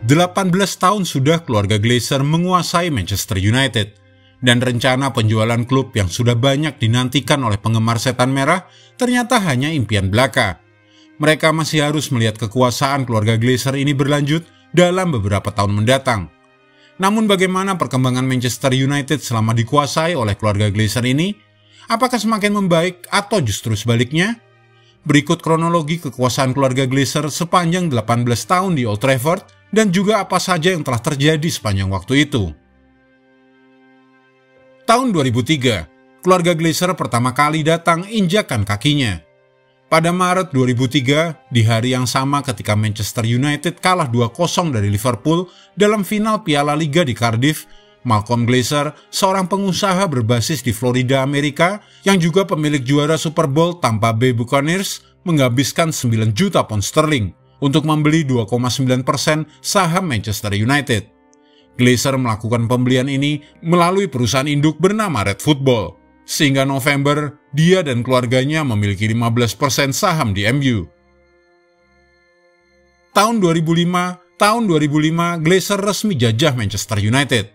18 tahun sudah keluarga Glazer menguasai Manchester United, dan rencana penjualan klub yang sudah banyak dinantikan oleh penggemar setan merah ternyata hanya impian belaka. Mereka masih harus melihat kekuasaan keluarga Glazer ini berlanjut dalam beberapa tahun mendatang. Namun bagaimana perkembangan Manchester United selama dikuasai oleh keluarga Glazer ini? Apakah semakin membaik atau justru sebaliknya? Berikut kronologi kekuasaan keluarga Glazer sepanjang 18 tahun di Old Trafford dan juga apa saja yang telah terjadi sepanjang waktu itu. Tahun 2003, keluarga Glazer pertama kali datang injakan kakinya. Pada Maret 2003, di hari yang sama ketika Manchester United kalah 2-0 dari Liverpool dalam final Piala Liga di Cardiff, Malcolm Glazer, seorang pengusaha berbasis di Florida, Amerika, yang juga pemilik juara Super Bowl Tampa Bay Buccaneers, menghabiskan 9 juta pound sterling untuk membeli 2,9% saham Manchester United. Glazer melakukan pembelian ini melalui perusahaan induk bernama Red Football, sehingga November dia dan keluarganya memiliki 15% saham di MU. Tahun 2005, Glazer resmi jajah Manchester United.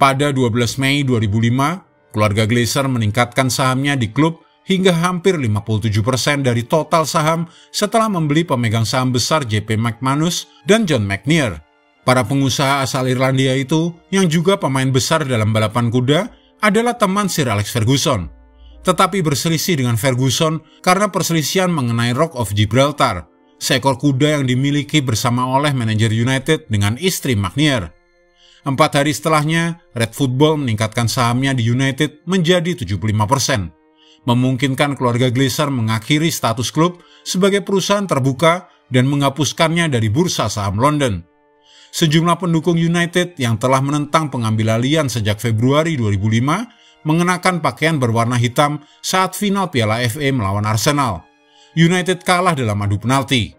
Pada 12 Mei 2005, keluarga Glazer meningkatkan sahamnya di klub hingga hampir 57% dari total saham setelah membeli pemegang saham besar JP McManus dan John McNair. Para pengusaha asal Irlandia itu, yang juga pemain besar dalam balapan kuda, adalah teman Sir Alex Ferguson. Tetapi berselisih dengan Ferguson karena perselisihan mengenai Rock of Gibraltar, seekor kuda yang dimiliki bersama oleh manajer United dengan istri McNair. 4 hari setelahnya, Red Football meningkatkan sahamnya di United menjadi 75%. Memungkinkan keluarga Glazer mengakhiri status klub sebagai perusahaan terbuka dan menghapuskannya dari bursa saham London. Sejumlah pendukung United yang telah menentang pengambil alihan sejak Februari 2005 mengenakan pakaian berwarna hitam saat final Piala FA melawan Arsenal. United kalah dalam adu penalti.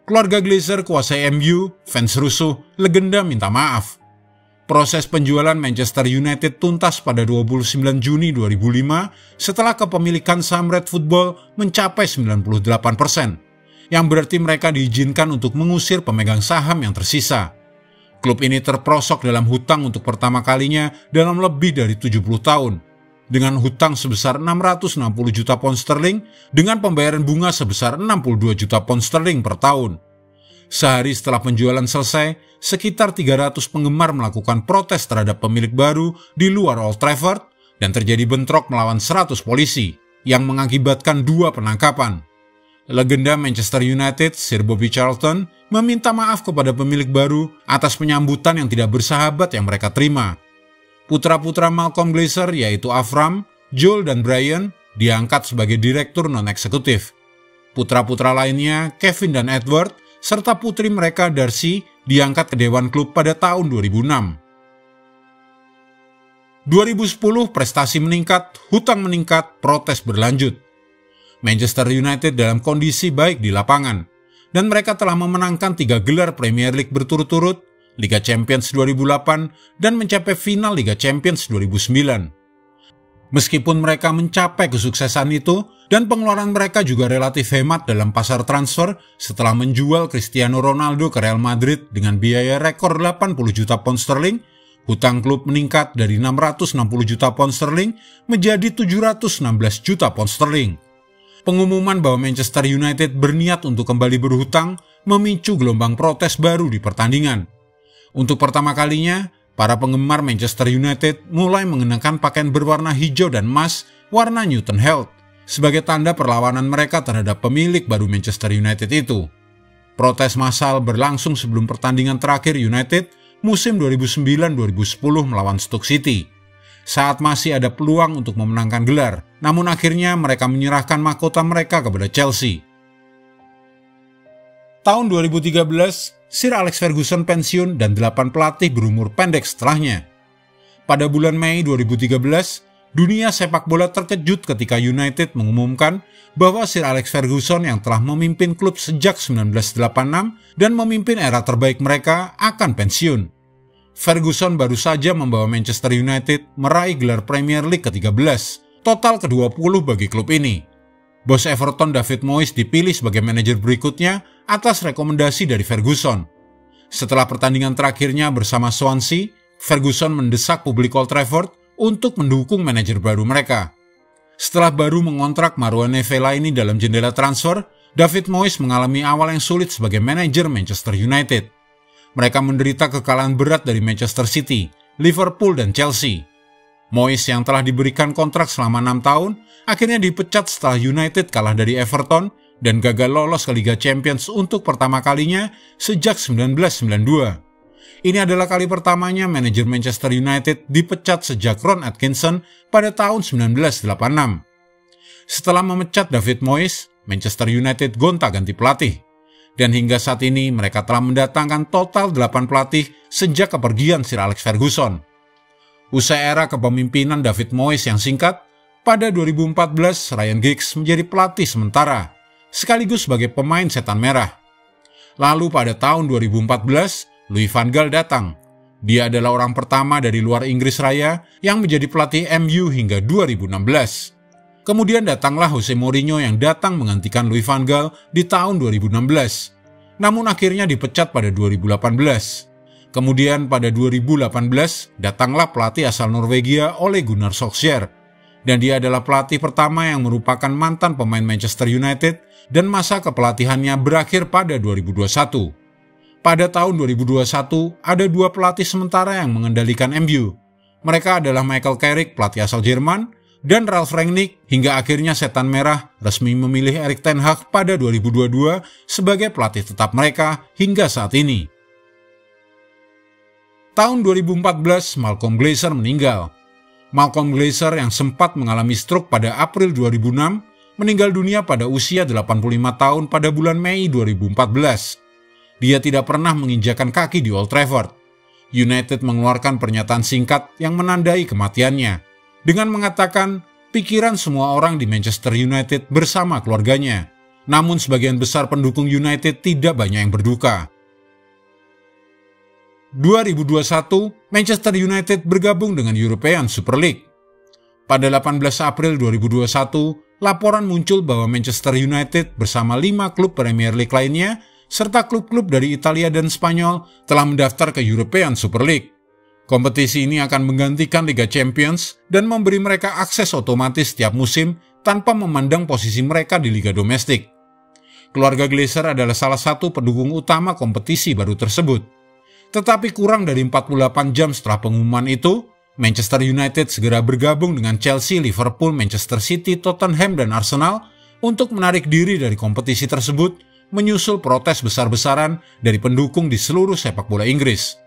Keluarga Glazer kuasai MU, fans rusuh, legenda minta maaf. Proses penjualan Manchester United tuntas pada 29 Juni 2005 setelah kepemilikan saham Red Football mencapai 98%, yang berarti mereka diizinkan untuk mengusir pemegang saham yang tersisa. Klub ini terperosok dalam hutang untuk pertama kalinya dalam lebih dari 70 tahun, dengan hutang sebesar 660 juta pound sterling dengan pembayaran bunga sebesar 62 juta pound sterling per tahun. Sehari setelah penjualan selesai, sekitar 300 penggemar melakukan protes terhadap pemilik baru di luar Old Trafford dan terjadi bentrok melawan 100 polisi yang mengakibatkan 2 penangkapan. Legenda Manchester United, Sir Bobby Charlton, meminta maaf kepada pemilik baru atas penyambutan yang tidak bersahabat yang mereka terima. Putra-putra Malcolm Glazer yaitu Avram, Joel, dan Brian diangkat sebagai direktur non-eksekutif. Putra-putra lainnya, Kevin dan Edward, serta putri mereka Darcy diangkat ke Dewan Klub pada tahun 2006. 2010 prestasi meningkat, hutang meningkat, protes berlanjut. Manchester United dalam kondisi baik di lapangan, dan mereka telah memenangkan 3 gelar Premier League berturut-turut, Liga Champions 2008, dan mencapai final Liga Champions 2009. Meskipun mereka mencapai kesuksesan itu, dan pengeluaran mereka juga relatif hemat dalam pasar transfer setelah menjual Cristiano Ronaldo ke Real Madrid dengan biaya rekor 80 juta pound sterling, hutang klub meningkat dari 660 juta pound sterling menjadi 716 juta pound sterling. Pengumuman bahwa Manchester United berniat untuk kembali berhutang memicu gelombang protes baru di pertandingan. Untuk pertama kalinya, para penggemar Manchester United mulai mengenakan pakaian berwarna hijau dan emas warna Newton Health sebagai tanda perlawanan mereka terhadap pemilik baru Manchester United itu. Protes massal berlangsung sebelum pertandingan terakhir United musim 2009-2010 melawan Stoke City. Saat masih ada peluang untuk memenangkan gelar, namun akhirnya mereka menyerahkan mahkota mereka kepada Chelsea. Tahun 2013, Sir Alex Ferguson pensiun dan 8 pelatih berumur pendek setelahnya. Pada bulan Mei 2013, dunia sepak bola terkejut ketika United mengumumkan bahwa Sir Alex Ferguson yang telah memimpin klub sejak 1986 dan memimpin era terbaik mereka akan pensiun. Ferguson baru saja membawa Manchester United meraih gelar Premier League ke-13, total ke-20 bagi klub ini. Bos Everton David Moyes dipilih sebagai manajer berikutnya atas rekomendasi dari Ferguson. Setelah pertandingan terakhirnya bersama Swansea, Ferguson mendesak publik Old Trafford untuk mendukung manajer baru mereka. Setelah baru mengontrak Marouane Fellaini dalam jendela transfer, David Moyes mengalami awal yang sulit sebagai manajer Manchester United. Mereka menderita kekalahan berat dari Manchester City, Liverpool, dan Chelsea. Moyes yang telah diberikan kontrak selama 6 tahun, akhirnya dipecat setelah United kalah dari Everton dan gagal lolos ke Liga Champions untuk pertama kalinya sejak 1992. Ini adalah kali pertamanya manajer Manchester United dipecat sejak Ron Atkinson pada tahun 1986. Setelah memecat David Moyes, Manchester United gonta-ganti pelatih. Dan hingga saat ini mereka telah mendatangkan total 8 pelatih sejak kepergian Sir Alex Ferguson. Usai era kepemimpinan David Moyes yang singkat, pada 2014 Ryan Giggs menjadi pelatih sementara, sekaligus sebagai pemain setan merah. Lalu pada tahun 2014, Louis van Gaal datang. Dia adalah orang pertama dari luar Inggris Raya yang menjadi pelatih MU hingga 2016. Kemudian datanglah Jose Mourinho yang datang menggantikan Louis van Gaal di tahun 2016. Namun akhirnya dipecat pada 2018. Kemudian pada 2018 datanglah pelatih asal Norwegia Ole Gunnar Solskjaer. Dan dia adalah pelatih pertama yang merupakan mantan pemain Manchester United dan masa kepelatihannya berakhir pada 2021. Pada tahun 2021 ada 2 pelatih sementara yang mengendalikan MU. Mereka adalah Michael Carrick, pelatih asal Jerman, dan Ralf Rangnick, hingga akhirnya Setan Merah resmi memilih Erik ten Hag pada 2022 sebagai pelatih tetap mereka hingga saat ini. Tahun 2014, Malcolm Glazer meninggal. Malcolm Glazer yang sempat mengalami stroke pada April 2006, meninggal dunia pada usia 85 tahun pada bulan Mei 2014. Dia tidak pernah menginjakan kaki di Old Trafford. United mengeluarkan pernyataan singkat yang menandai kematiannya, dengan mengatakan pikiran semua orang di Manchester United bersama keluarganya. Namun sebagian besar pendukung United tidak banyak yang berduka. 2021, Manchester United bergabung dengan European Super League. Pada 18 April 2021, laporan muncul bahwa Manchester United bersama 5 klub Premier League lainnya, serta klub-klub dari Italia dan Spanyol telah mendaftar ke European Super League. Kompetisi ini akan menggantikan Liga Champions dan memberi mereka akses otomatis setiap musim tanpa memandang posisi mereka di liga domestik. Keluarga Glazer adalah salah satu pendukung utama kompetisi baru tersebut. Tetapi kurang dari 48 jam setelah pengumuman itu, Manchester United segera bergabung dengan Chelsea, Liverpool, Manchester City, Tottenham, dan Arsenal untuk menarik diri dari kompetisi tersebut, menyusul protes besar-besaran dari pendukung di seluruh sepak bola Inggris.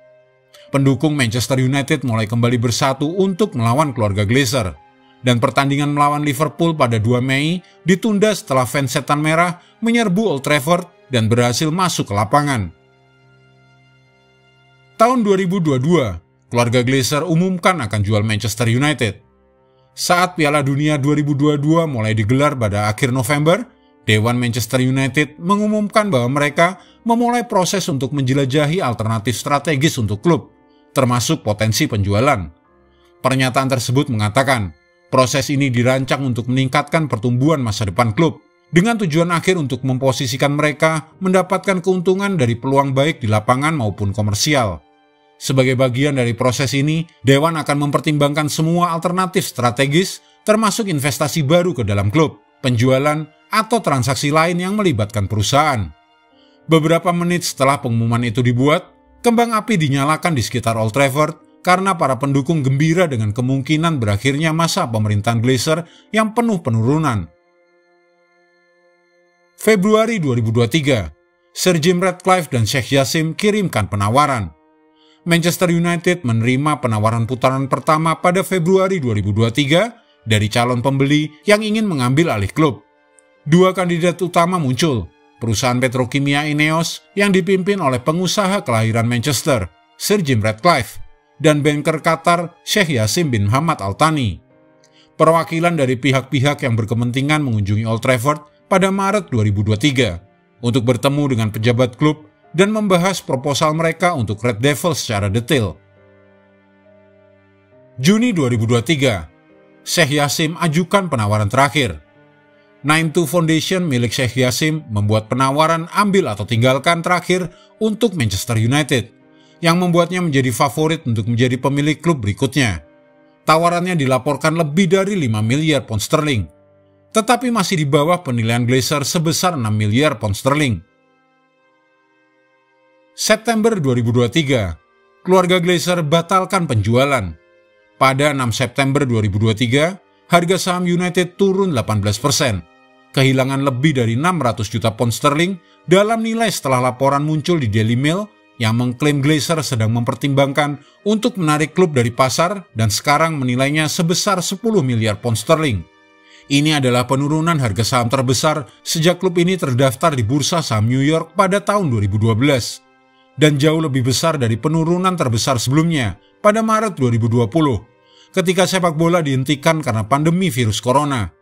Pendukung Manchester United mulai kembali bersatu untuk melawan keluarga Glazer, dan pertandingan melawan Liverpool pada 2 Mei ditunda setelah fans Setan Merah menyerbu Old Trafford dan berhasil masuk ke lapangan. Tahun 2022, keluarga Glazer umumkan akan jual Manchester United. Saat Piala Dunia 2022 mulai digelar pada akhir November, Dewan Manchester United mengumumkan bahwa mereka memulai proses untuk menjelajahi alternatif strategis untuk klub, termasuk potensi penjualan. Pernyataan tersebut mengatakan, proses ini dirancang untuk meningkatkan pertumbuhan masa depan klub, dengan tujuan akhir untuk memposisikan mereka mendapatkan keuntungan dari peluang baik di lapangan maupun komersial. Sebagai bagian dari proses ini, Dewan akan mempertimbangkan semua alternatif strategis, termasuk investasi baru ke dalam klub, penjualan, atau transaksi lain yang melibatkan perusahaan. Beberapa menit setelah pengumuman itu dibuat, kembang api dinyalakan di sekitar Old Trafford karena para pendukung gembira dengan kemungkinan berakhirnya masa pemerintahan Glazer yang penuh penurunan. Februari 2023, Sir Jim Ratcliffe dan Sheikh Jassim kirimkan penawaran. Manchester United menerima penawaran putaran pertama pada Februari 2023 dari calon pembeli yang ingin mengambil alih klub. 2 kandidat utama muncul, perusahaan petrokimia Ineos yang dipimpin oleh pengusaha kelahiran Manchester, Sir Jim Ratcliffe, dan banker Qatar Sheikh Jassim bin Hamad Al Thani. Perwakilan dari pihak-pihak yang berkepentingan mengunjungi Old Trafford pada Maret 2023 untuk bertemu dengan pejabat klub dan membahas proposal mereka untuk Red Devils secara detail. Juni 2023, Sheikh Jassim ajukan penawaran terakhir. 92 Foundation milik Sheikh Yassim membuat penawaran ambil atau tinggalkan terakhir untuk Manchester United, yang membuatnya menjadi favorit untuk menjadi pemilik klub berikutnya. Tawarannya dilaporkan lebih dari 5 miliar pound sterling, tetapi masih di bawah penilaian Glazer sebesar 6 miliar pound sterling. September 2023, keluarga Glazer batalkan penjualan. Pada 6 September 2023, harga saham United turun 18%. Kehilangan lebih dari 600 juta pound sterling dalam nilai setelah laporan muncul di Daily Mail yang mengklaim Glazer sedang mempertimbangkan untuk menarik klub dari pasar dan sekarang menilainya sebesar 10 miliar pound sterling. Ini adalah penurunan harga saham terbesar sejak klub ini terdaftar di bursa saham New York pada tahun 2012 dan jauh lebih besar dari penurunan terbesar sebelumnya pada Maret 2020 ketika sepak bola dihentikan karena pandemi virus corona.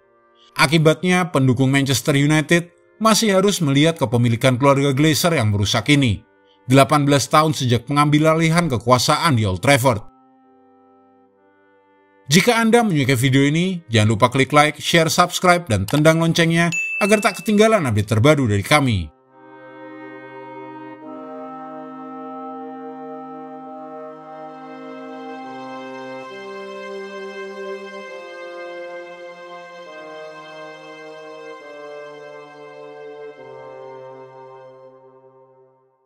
Akibatnya, pendukung Manchester United masih harus melihat kepemilikan keluarga Glazer yang merusak ini, 18 tahun sejak pengambil alihan kekuasaan di Old Trafford. Jika Anda menyukai video ini, jangan lupa klik like, share, subscribe, dan tendang loncengnya agar tak ketinggalan update terbaru dari kami.